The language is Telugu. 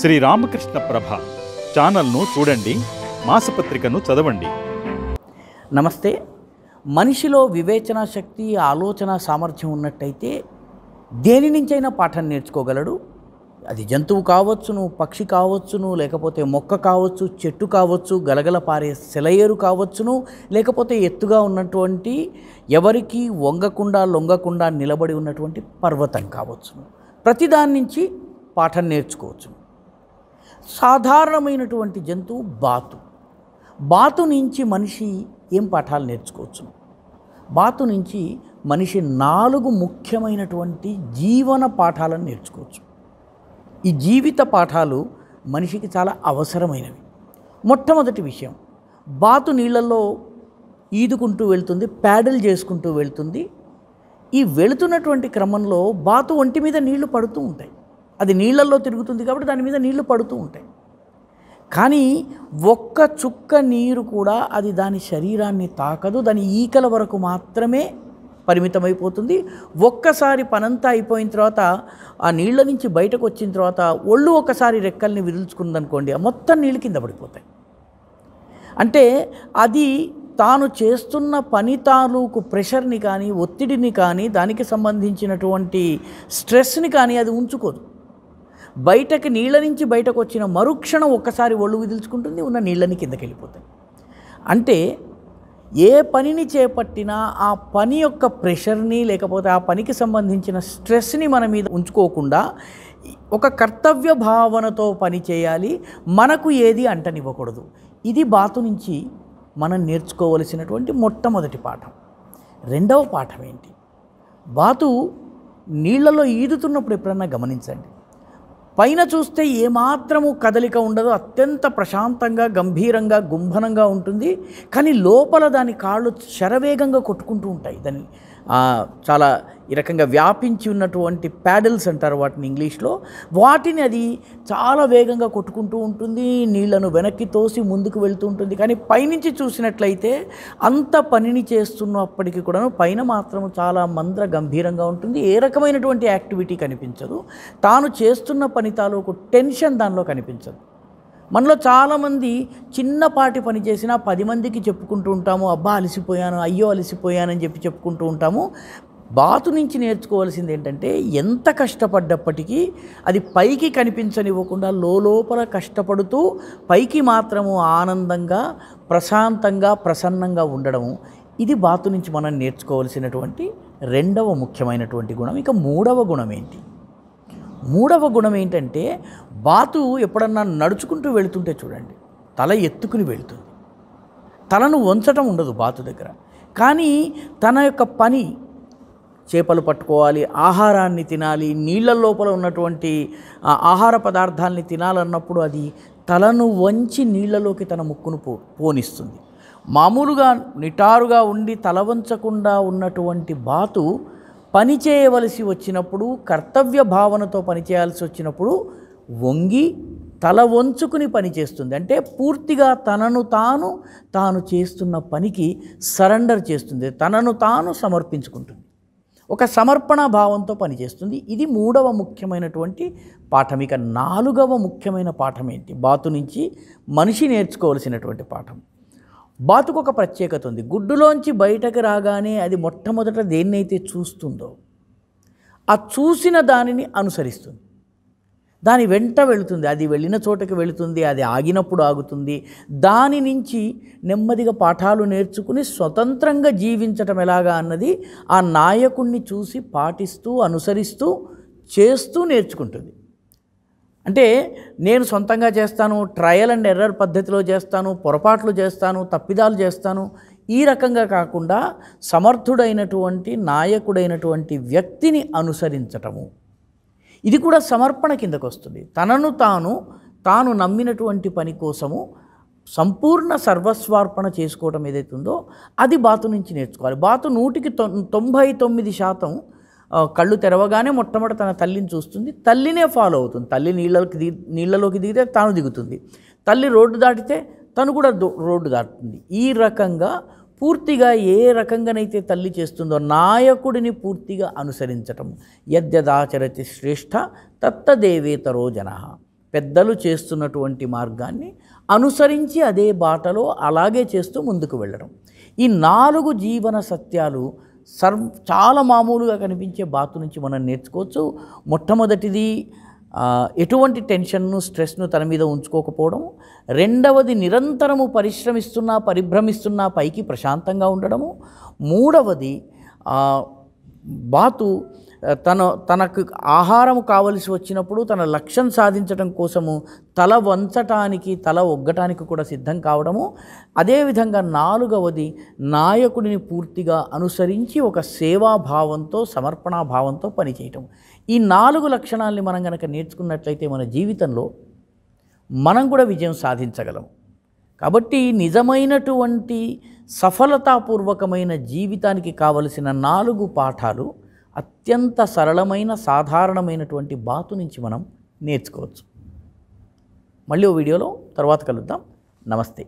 శ్రీ రామకృష్ణ ప్రభ ఛానల్ను చూడండి, మాసపత్రికను చదవండి. నమస్తే. మనిషిలో వివేచన శక్తి, ఆలోచన సామర్థ్యం ఉన్నట్టయితే దేని నుంచైనా పాఠం నేర్చుకోగలడు. అది జంతువు కావచ్చును, పక్షి కావచ్చును, లేకపోతే మొక్క కావచ్చు, చెట్టు కావచ్చు, గలగల పారే సెలయేరు కావచ్చును, లేకపోతే ఎత్తుగా ఉన్నటువంటి ఎవరికి వంగకుండా లొంగకుండా నిలబడి ఉన్నటువంటి పర్వతం కావచ్చును. ప్రతిదాని నుంచి పాఠం నేర్చుకోవచ్చు. సాధారణమైనటువంటి జంతువు బాతు నుంచి మనిషి ఏం పాఠాలు నేర్చుకోవచ్చు? బాతు నుంచి మనిషి 4 ముఖ్యమైనటువంటి జీవన పాఠాలను నేర్చుకోవచ్చు. ఈ జీవిత పాఠాలు మనిషికి చాలా అవసరమైనవి. మొట్టమొదటి విషయం, బాతు నీళ్ళల్లో ఈదుకుంటూ వెళ్తుంది, ప్యాడిల్ చేసుకుంటూ వెళ్తుంది. ఈ వెళుతున్నటువంటి క్రమంలో బాతు ఒంటి మీద నీళ్లు పడుతూ ఉంటాయి. అది నీళ్ళల్లో తిరుగుతుంది కాబట్టి దాని మీద నీళ్లు పడుతూ ఉంటాయి. కానీ ఒక్క చుక్క నీరు కూడా అది దాని శరీరాన్ని తాకదు. దాని ఈకల వరకు మాత్రమే పరిమితమైపోతుంది. ఒక్కసారి పనంతా అయిపోయిన తర్వాత ఆ నీళ్ళ నుంచి బయటకు వచ్చిన తర్వాత ఒళ్ళు ఒకసారి రెక్కల్ని విరుల్చుకుందనుకోండి, మొత్తం నీళ్ళు కింద పడిపోతాయి. అంటే అది తాను చేస్తున్న పని తాలూకు ప్రెషర్ని కానీ, ఒత్తిడిని కానీ, దానికి సంబంధించినటువంటి స్ట్రెస్ని కానీ అది ఉంచుకోదు. బయటకు నీళ్ళ నుంచి బయటకు వచ్చిన మరుక్షణం ఒక్కసారి ఒళ్ళు విదిల్చుకుంటుంది, ఉన్న నీళ్ళని కిందకి వెళ్ళిపోతాయి. అంటే ఏ పనిని చేపట్టినా ఆ పని యొక్క ప్రెషర్ని, లేకపోతే ఆ పనికి సంబంధించిన స్ట్రెస్ని మన మీద ఉంచుకోకుండా ఒక కర్తవ్య భావనతో పని చేయాలి. మనకు ఏది అంటనివ్వకూడదు. ఇది బాతు నుంచి మనం నేర్చుకోవలసినటువంటి మొట్టమొదటి పాఠం. రెండవ పాఠం ఏంటి? బాతు నీళ్లలో ఈదుతున్నప్పుడు ఎప్పుడన్నా గమనించండి, పైన చూస్తే ఏమాత్రము కదలిక ఉండదు, అత్యంత ప్రశాంతంగా, గంభీరంగా, గుంభనంగా ఉంటుంది. కానీ లోపల దాని కాళ్ళు శరవేగంగా కొట్టుకుంటూ ఉంటాయి. దాన్ని చాలా ఈ రకంగా వ్యాపించి ఉన్నటువంటి ప్యాడిల్స్ అంటారు వాటిని ఇంగ్లీష్లో. వాటిని అది చాలా వేగంగా కొట్టుకుంటూ ఉంటుంది, నీళ్లను వెనక్కి తోసి ముందుకు వెళ్తూ ఉంటుంది. కానీ పైనుంచి చూసినట్లయితే అంత పనిని చేస్తున్నప్పటికీ కూడా పైన మాత్రం చాలా మంద్ర గంభీరంగా ఉంటుంది. ఏ రకమైనటువంటి యాక్టివిటీ కనిపించదు. తాను చేస్తున్న పని తాలూకు టెన్షన్ దానిలో కనిపించదు. మనలో చాలామంది చిన్నపాటి పని చేసినా 10 మందికి చెప్పుకుంటూ ఉంటాము, అబ్బా అలసిపోయాను, అయ్యో అలసిపోయానని చెప్పుకుంటూ ఉంటాము. బాతు నుంచి నేర్చుకోవాల్సింది ఏంటంటే, ఎంత కష్టపడ్డప్పటికీ అది పైకి కనిపించనివ్వకుండా లోపల కష్టపడుతూ పైకి మాత్రము ఆనందంగా, ప్రశాంతంగా, ప్రసన్నంగా ఉండడము. ఇది బాతు నుంచి మనం నేర్చుకోవాల్సినటువంటి రెండవ ముఖ్యమైనటువంటి గుణం. ఇక మూడవ గుణం ఏంటి? మూడవ గుణం ఏంటంటే, బాతు ఎప్పుడన్నా నడుచుకుంటూ వెళుతుంటే చూడండి, తల ఎత్తుకుని వెళుతుంది. తలను వంచటం ఉండదు బాతు దగ్గర. కానీ తన యొక్క పని, చేపలు పట్టుకోవాలి, ఆహారాన్ని తినాలి, నీళ్ళ లోపల ఉన్నటువంటి ఆహార పదార్థాలని తినాలన్నప్పుడు అది తలను వంచి నీళ్ళలోకి తన ముక్కును పోనిస్తుంది. మామూలుగా నిటారుగా ఉండి తల వంచకుండా ఉన్నటువంటి బాతు పని చేయవలసి వచ్చినప్పుడు, కర్తవ్య భావనతో పనిచేయాల్సి వచ్చినప్పుడు వంగి తల వంచుకుని పనిచేస్తుంది. అంటే పూర్తిగా తాను చేస్తున్న పనికి సరెండర్ చేస్తుంది, తనను తాను సమర్పించుకుంటుంది, ఒక సమర్పణ భావంతో పనిచేస్తుంది. ఇది మూడవ ముఖ్యమైనటువంటి పాఠం. ఇక నాలుగవ ముఖ్యమైన పాఠం ఏంటి? బాతు నుంచి మనిషి నేర్చుకోవలసినటువంటి పాఠం. బాతుకు ఒక ప్రత్యేకత ఉంది. గుడ్డులోంచి బయటకు రాగానే అది మొట్టమొదట దేన్నైతే చూస్తుందో ఆ చూసిన దానిని అనుసరిస్తుంది, దాని వెంట వెళుతుంది. అది వెళ్ళిన చోటకి వెళుతుంది, అది ఆగినప్పుడు ఆగుతుంది. దాని నుంచి నెమ్మదిగా పాఠాలు నేర్చుకుని స్వతంత్రంగా జీవించటం ఎలాగా అన్నది ఆ నాయకుణ్ణి చూసి పాటిస్తూ, అనుసరిస్తూ, చేస్తూ నేర్చుకుంటుంది. అంటే నేను సొంతంగా చేస్తాను, ట్రయల్ అండ్ ఎర్రర్ పద్ధతిలో చేస్తాను, పొరపాట్లు చేస్తాను, తప్పిదాలు చేస్తాను, ఈ రకంగా కాకుండా సమర్థుడైనటువంటి నాయకుడైనటువంటి వ్యక్తిని అనుసరించటము, ఇది కూడా సమర్పణ కిందకు వస్తుంది. తనను తాను నమ్మినటువంటి పని కోసము సంపూర్ణ సర్వస్వార్పణ చేసుకోవటం ఏదైతుందో అది బాతు నుంచి నేర్చుకోవాలి. బాతు 100కి 99% కళ్ళు తెరవగానే మొట్టమొదటి తన తల్లిని చూస్తుంది, తల్లినే ఫాలో అవుతుంది. తల్లి నీళ్ళలోకి దిగితే తాను దిగుతుంది, తల్లి రోడ్డు దాటితే తను కూడా రోడ్డు దాటుతుంది. ఈ రకంగా పూర్తిగా ఏ రకంగానైతే తల్లి చేస్తుందో నాయకుడిని పూర్తిగా అనుసరించటం. యద్యదాచరతి శ్రేష్ఠ తత్తదేవేతరో జనః. పెద్దలు చేస్తున్నటువంటి మార్గాన్ని అనుసరించి అదే బాటలో అలాగే చేస్తూ ముందుకు వెళ్ళడం. ఈ 4 జీవన సత్యాలు చాలా మామూలుగా కనిపించే బాతు నుంచి మనం నేర్చుకోవచ్చు. మొట్టమొదటిది ఎటువంటి టెన్షన్ను, స్ట్రెస్ను తన మీద ఉంచుకోకపోవడం. రెండవది నిరంతరము పరిభ్రమిస్తున్నా పైకి ప్రశాంతంగా ఉండడము. మూడవది బాతు తనకు ఆహారం కావలసి వచ్చినప్పుడు తన లక్ష్యం సాధించడం కోసము తల వంచటానికి, తల ఒగ్గటానికి కూడా సిద్ధం కావడము. అదేవిధంగా 4వది నాయకుడిని పూర్తిగా అనుసరించి ఒక సేవాభావంతో, సమర్పణాభావంతో పనిచేయటం. ఈ 4 లక్షణాలని మనం కనుక నేర్చుకున్నట్లయితే మన జీవితంలో మనం కూడా విజయం సాధించగలం. కాబట్టి నిజమైనటువంటి సఫలతాపూర్వకమైన జీవితానికి కావలసిన 4 పాఠాలు అత్యంత సరళమైన, సాధారణమైనటువంటి బాతు నుంచి మనం నేర్చుకోవచ్చు. మళ్ళీ ఓ వీడియోలో తర్వాత కలుద్దాం. నమస్తే.